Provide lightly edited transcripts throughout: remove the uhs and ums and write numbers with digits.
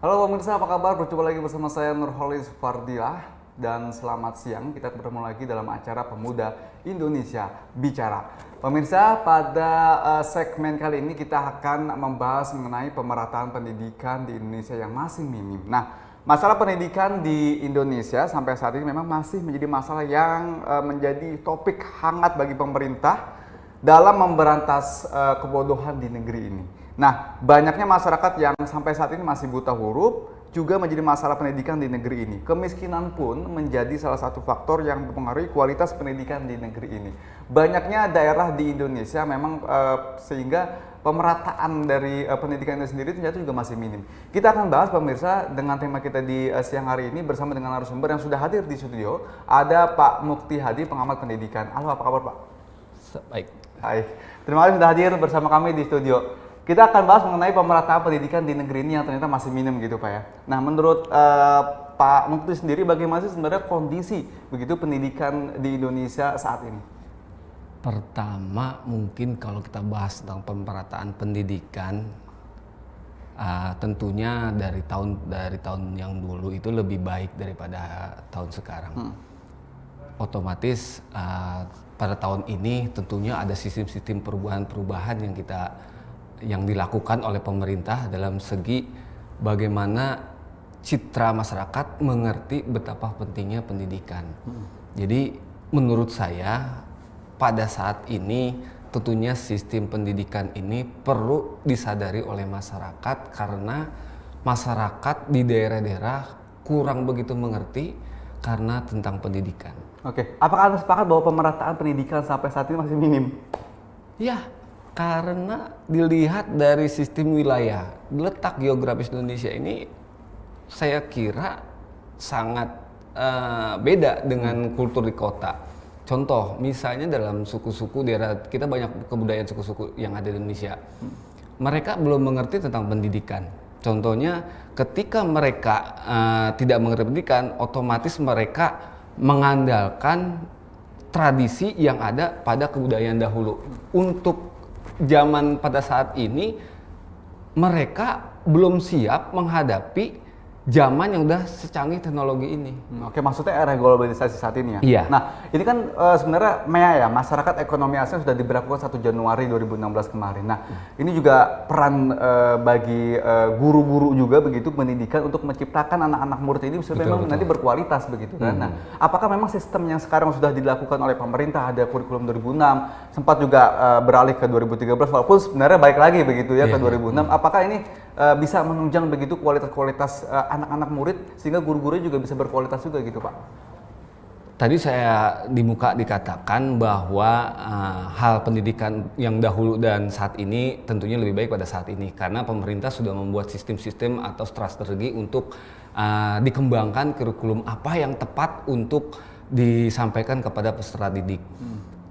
Halo pemirsa, apa kabar? Berjumpa lagi bersama saya Nurholis Fardilah dan selamat siang. Kita bertemu lagi dalam acara Pemuda Indonesia Bicara. Pemirsa, pada segmen kali ini kita akan membahas mengenai pemerataan pendidikan di Indonesia yang masih minim. Nah, masalah pendidikan di Indonesia sampai saat ini memang masih menjadi masalah yang menjadi topik hangat bagi pemerintah dalam memberantas kebodohan di negeri ini. Nah, banyaknya masyarakat yang sampai saat ini masih buta huruf juga menjadi masalah pendidikan di negeri ini. Kemiskinan pun menjadi salah satu faktor yang mempengaruhi kualitas pendidikan di negeri ini. Banyaknya daerah di Indonesia memang sehingga pemerataan dari pendidikan itu sendiri ternyata juga masih minim. Kita akan bahas pemirsa dengan tema kita di siang hari ini bersama dengan narasumber yang sudah hadir di studio. Ada Pak Mukti Hadi, pengamat pendidikan. Halo, apa kabar Pak? Baik. Hai, terima kasih sudah hadir bersama kami di studio. Kita akan bahas mengenai pemerataan pendidikan di negeri ini yang ternyata masih minim gitu Pak ya. Nah, menurut Pak Mukti sendiri bagaimana sih sebenarnya kondisi begitu pendidikan di Indonesia saat ini? Pertama, mungkin kalau kita bahas tentang pemerataan pendidikan, tentunya dari tahun yang dulu itu lebih baik daripada tahun sekarang. Otomatis pada tahun ini tentunya ada sistem-sistem perubahan-perubahan yang dilakukan oleh pemerintah dalam segi bagaimana citra masyarakat mengerti betapa pentingnya pendidikan. Jadi menurut saya pada saat ini tentunya sistem pendidikan ini perlu disadari oleh masyarakat karena masyarakat di daerah-daerah kurang begitu mengerti karena tentang pendidikan. Oke, apakah Anda sepakat bahwa pemerataan pendidikan sampai saat ini masih minim? Ya, karena dilihat dari sistem wilayah, letak geografis Indonesia ini saya kira sangat beda dengan kultur di kota. Contoh, misalnya dalam suku-suku daerah, kita banyak kebudayaan suku-suku yang ada di Indonesia. Mereka belum mengerti tentang pendidikan. Contohnya, ketika mereka tidak mengerti pendidikan, otomatis mereka mengandalkan tradisi yang ada pada kebudayaan dahulu. Untuk zaman pada saat ini mereka belum siap menghadapi zaman yang udah secanggih teknologi ini. Oke, maksudnya era globalisasi saat ini ya? Iya. Nah, ini kan sebenarnya MEA ya, Masyarakat Ekonomi ASEAN sudah diberlakukan 1 Januari 2016 kemarin. Nah, ini juga peran bagi guru-guru juga begitu pendidikan untuk menciptakan anak-anak murid ini supaya memang nanti berkualitas begitu kan. Nah, apakah memang sistem yang sekarang sudah dilakukan oleh pemerintah, ada kurikulum 2006, sempat juga beralih ke 2013 walaupun sebenarnya baik lagi begitu ya ke 2006. Apakah ini bisa menunjang begitu kualitas anak-anak murid sehingga guru-guru juga bisa berkualitas juga gitu Pak? Tadi saya di muka dikatakan bahwa hal pendidikan yang dahulu dan saat ini tentunya lebih baik pada saat ini karena pemerintah sudah membuat sistem-sistem atau strategi untuk dikembangkan kurikulum apa yang tepat untuk disampaikan kepada peserta didik.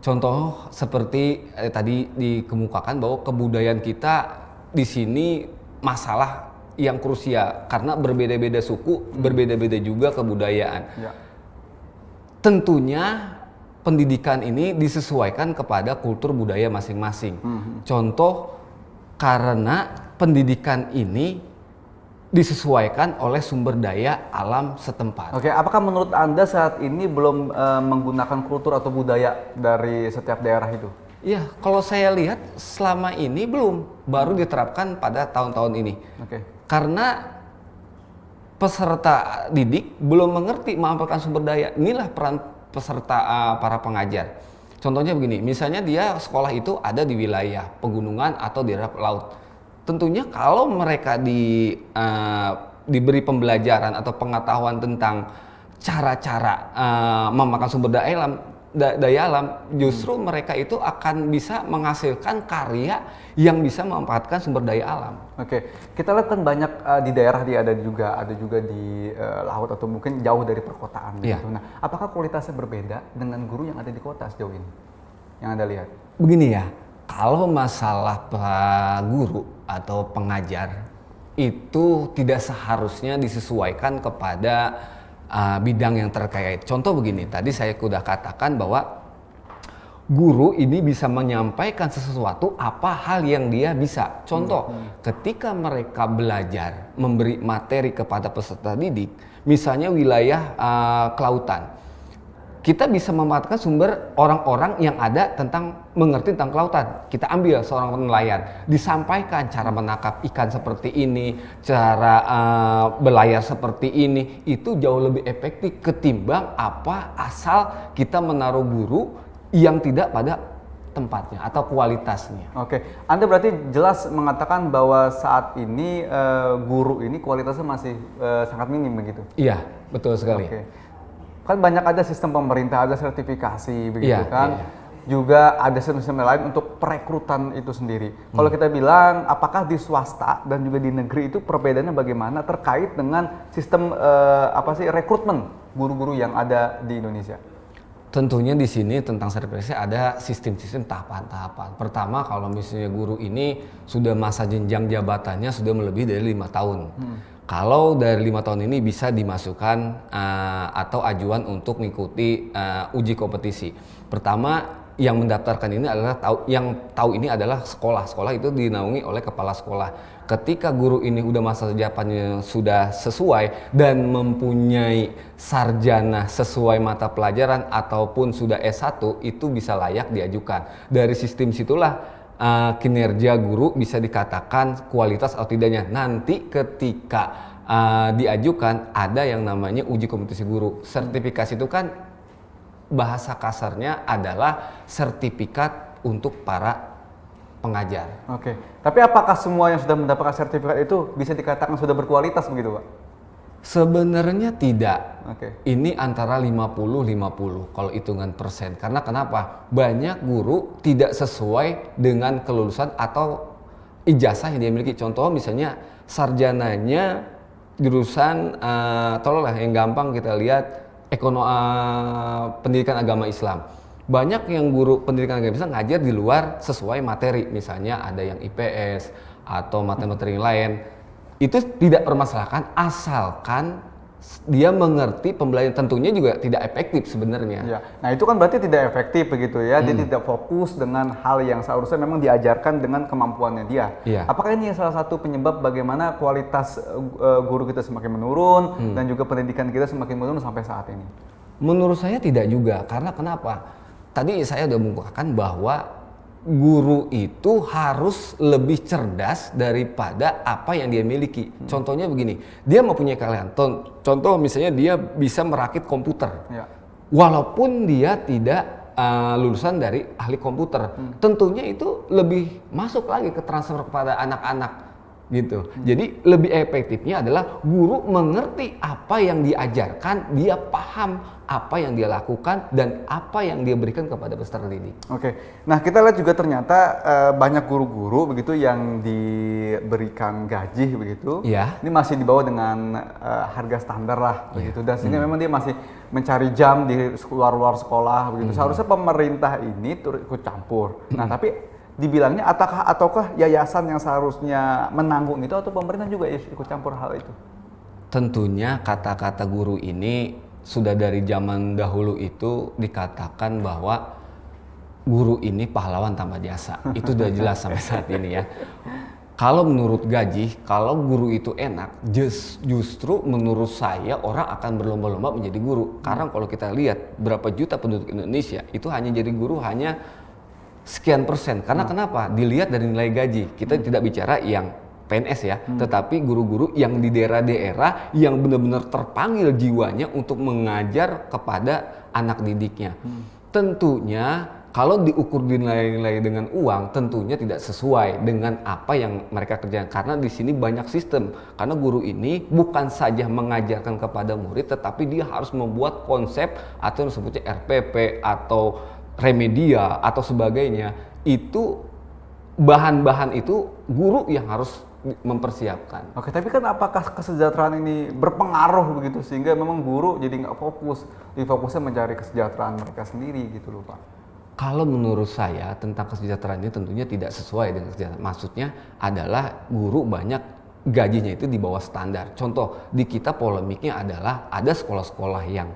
Contoh seperti tadi dikemukakan bahwa kebudayaan kita di sini masalah yang krusial karena berbeda-beda suku, berbeda-beda juga kebudayaan. Ya. Tentunya pendidikan ini disesuaikan kepada kultur budaya masing-masing. Contoh karena pendidikan ini disesuaikan oleh sumber daya alam setempat. Oke, apakah menurut Anda saat ini belum menggunakan kultur atau budaya dari setiap daerah itu? Iya, kalau saya lihat selama ini belum, baru diterapkan pada tahun-tahun ini. Oke. Karena peserta didik belum mengerti memanfaatkan sumber daya. Inilah peran peserta para pengajar. Contohnya begini, misalnya dia sekolah itu ada di wilayah pegunungan atau di daerah laut. Tentunya kalau mereka diberi pembelajaran atau pengetahuan tentang cara-cara memanfaatkan sumber daya alam, justru mereka itu akan bisa menghasilkan karya yang bisa memanfaatkan sumber daya alam. Oke, kita lihat kan banyak di daerah ada juga di laut atau mungkin jauh dari perkotaan gitu. Nah, apakah kualitasnya berbeda dengan guru yang ada di kota sejauh ini? Yang Anda lihat? Begini ya, kalau masalah guru atau pengajar itu tidak seharusnya disesuaikan kepada bidang yang terkait. Contoh begini, tadi saya sudah katakan bahwa guru ini bisa menyampaikan sesuatu apa hal yang dia bisa. Contoh, ketika mereka belajar memberi materi kepada peserta didik, misalnya wilayah kelautan, kita bisa memanfaatkan sumber orang-orang yang ada mengerti tentang kelautan. Kita ambil seorang nelayan, disampaikan cara menangkap ikan seperti ini, cara berlayar seperti ini, itu jauh lebih efektif ketimbang asal kita menaruh guru yang tidak pada tempatnya atau kualitasnya. Oke, Anda berarti jelas mengatakan bahwa saat ini guru ini kualitasnya masih sangat minim begitu? Iya, betul sekali. Oke. Kan banyak ada sistem pemerintah, ada sertifikasi begitu Iya, kan? iya. Juga ada sistem lain untuk perekrutan itu sendiri. Kalau kita bilang, apakah di swasta dan juga di negeri itu perbedaannya bagaimana terkait dengan sistem rekrutmen guru-guru yang ada di Indonesia? Tentunya di sini tentang sertifikasi ada sistem-sistem tahapan-tahapan. Pertama, kalau misalnya guru ini sudah masa jenjang jabatannya sudah melebihi dari 5 tahun. Kalau dari 5 tahun ini bisa dimasukkan atau ajuan untuk mengikuti uji kompetisi. Pertama, yang mendaftarkan ini adalah tahu ini adalah sekolah. Sekolah itu dinaungi oleh kepala sekolah. Ketika guru ini udah masa jabatannya sudah sesuai dan mempunyai sarjana sesuai mata pelajaran ataupun sudah S1, itu bisa layak diajukan. Dari sistem situlah kinerja guru bisa dikatakan kualitas atau tidaknya. Nanti ketika diajukan ada yang namanya uji kompetisi guru. Sertifikasi itu kan bahasa kasarnya adalah sertifikat untuk para pengajar. Oke, tapi apakah semua yang sudah mendapatkan sertifikat itu bisa dikatakan sudah berkualitas begitu, Pak? Sebenarnya tidak. Oke. Ini antara 50-50 kalau hitungan persen. Karena kenapa? Banyak guru tidak sesuai dengan kelulusan atau ijazah yang dia miliki. Contoh misalnya sarjananya jurusan tolonglah yang gampang kita lihat pendidikan agama Islam. Banyak yang guru pendidikan agama Islam ngajar di luar sesuai materi. Misalnya ada yang IPS atau materi yang lain. Itu tidak permasalahkan asalkan dia mengerti pembelajaran. Tentunya juga tidak efektif sebenarnya. Ya. Nah itu kan berarti tidak efektif begitu ya. Dia tidak fokus dengan hal yang seharusnya memang diajarkan dengan kemampuannya dia. Iya. Apakah ini salah satu penyebab bagaimana kualitas guru kita semakin menurun dan juga pendidikan kita semakin menurun sampai saat ini? Menurut saya tidak juga. Karena kenapa? Tadi saya sudah mengungkapkan bahwa guru itu harus lebih cerdas daripada apa yang dia miliki. Contohnya begini, dia mempunyai keahlian. Contoh misalnya dia bisa merakit komputer. Ya. Walaupun dia tidak lulusan dari ahli komputer, tentunya itu lebih masuk lagi ke transfer kepada anak-anak gitu. Jadi lebih efektifnya adalah guru mengerti apa yang diajarkan, dia paham apa yang dia lakukan dan apa yang dia berikan kepada peserta didik. Oke, nah kita lihat juga ternyata banyak guru-guru begitu yang diberikan gaji begitu. Ya. Ini masih dibawa dengan harga standar lah begitu. Dan sehingga memang dia masih mencari jam di luar sekolah begitu. Seharusnya pemerintah ini turut ikut campur. Nah tapi dibilangnya ataukah yayasan yang seharusnya menanggung itu atau pemerintah juga ikut campur hal itu? Tentunya kata-kata guru ini sudah dari zaman dahulu itu dikatakan bahwa guru ini pahlawan tanpa jasa. Itu sudah jelas sampai saat ini ya. Kalau menurut gaji, kalau guru itu enak, justru menurut saya orang akan berlomba-lomba menjadi guru. Karena kalau kita lihat berapa juta penduduk Indonesia, itu hanya jadi guru hanya sekian persen. Karena kenapa? Dilihat dari nilai gaji. Kita tidak bicara yang PNS ya, tetapi guru-guru yang di daerah-daerah yang benar-benar terpanggil jiwanya untuk mengajar kepada anak didiknya. Tentunya kalau diukur dinilai dengan uang, tentunya tidak sesuai dengan apa yang mereka kerjakan. Karena di sini banyak sistem. Karena guru ini bukan saja mengajarkan kepada murid, tetapi dia harus membuat konsep atau yang disebutnya RPP atau remedia atau sebagainya. Itu bahan-bahan itu guru yang harus mempersiapkan. Oke, tapi kan apakah kesejahteraan ini berpengaruh begitu sehingga memang guru jadi nggak fokus, fokusnya mencari kesejahteraan mereka sendiri gitu loh Pak? Kalau menurut saya tentang kesejahteraan ini tentunya tidak sesuai dengan kesejahteraan. Maksudnya adalah guru banyak gajinya itu di bawah standar. Contoh di kita polemiknya adalah ada sekolah-sekolah yang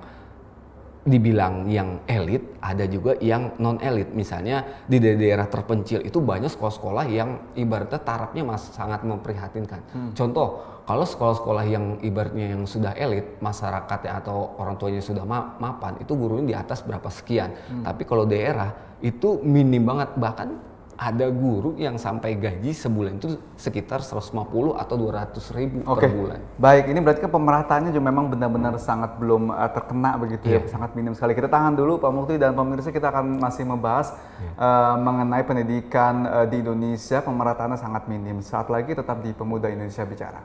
dibilang yang elit, ada juga yang non elit. Misalnya di daerah terpencil itu banyak sekolah-sekolah yang ibaratnya tarafnya sangat memprihatinkan. Contoh, kalau sekolah-sekolah yang ibaratnya yang sudah elit, masyarakatnya atau orang tuanya sudah mapan, itu gurunya di atas berapa sekian. Tapi kalau daerah itu minim banget, bahkan ada guru yang sampai gaji sebulan itu sekitar 150 atau 200 ribu per bulan. Baik, ini berarti kan pemerataannya juga memang benar-benar sangat belum terkena begitu ya, sangat minim sekali. Kita tahan dulu Pak Mukti, dan pemirsa, kita akan masih membahas mengenai pendidikan di Indonesia, pemerataannya sangat minim. Saat lagi tetap di Pemuda Indonesia Bicara.